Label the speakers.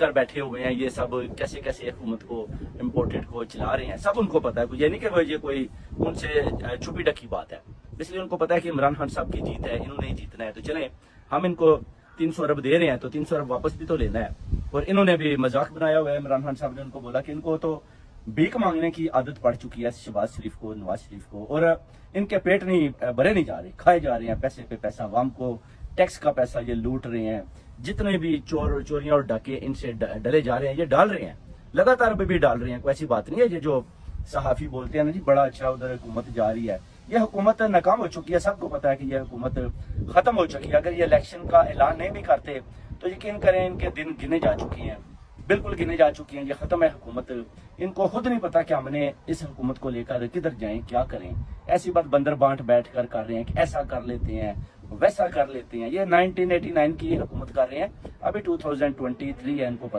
Speaker 1: کر بیٹھے ہوئے ہیں، یہ سب کیسے کیسے حکومت کو امپورٹڈ کو چلا رہے ہیں، سب ان کو پتا ہے. یہ نہیں کہ وہ یہ کوئی ان سے چھپی ڈکی بات ہے، اس لیے ان کو پتا ہے کہ عمران خان صاحب کی جیت ہے، انہوں نے ہی جیتنا ہے. تو چلیں ہم ان کو 300 ارب دے رہے ہیں تو 300 ارب واپس بھی تو لینا ہے. اور انہوں نے بھی مذاق بنایا ہوا ہے، عمران خان صاحب نے ان کو بولا کہ ان کو تو بھیک مانگنے کی عادت پڑ چکی ہے شہباز شریف کو، نواز شریف کو، اور ان کے پیٹ نہیں بھرے نہیں جا رہے، کھائے جا رہے ہیں پیسے پہ پیسہ. عوام کو ٹیکس کا پیسہ یہ لوٹ رہے ہیں، جتنے بھی چوریاں اور ڈاکے ان سے ڈلے جا رہے ہیں، یہ ڈال رہے ہیں لگاتار بھی ڈال رہے ہیں. کوئی ایسی بات نہیں ہے یہ جو صحافی بولتے ہیں نا جی بڑا اچھا ادھر حکومت جا رہی ہے. یہ حکومت ناکام ہو چکی ہے، سب کو پتا ہے کہ یہ حکومت ختم ہو چکی ہے. اگر یہ الیکشن کا اعلان نہیں بھی کرتے تو یقین کریں ان کے دن گنے جا چکی ہیں، بالکل گنے جا چکی ہیں. یہ ختم ہے حکومت. ان کو خود نہیں پتا کہ ہم نے اس حکومت کو لے کر کدھر جائیں، کیا کریں. ایسی بات بندر بانٹ بیٹھ کر رہے ہیں کہ ایسا کر لیتے ہیں ویسا کر لیتے ہیں. یہ 1989 کی حکومت کر رہے ہیں، ابھی 2023 ہے، ان کو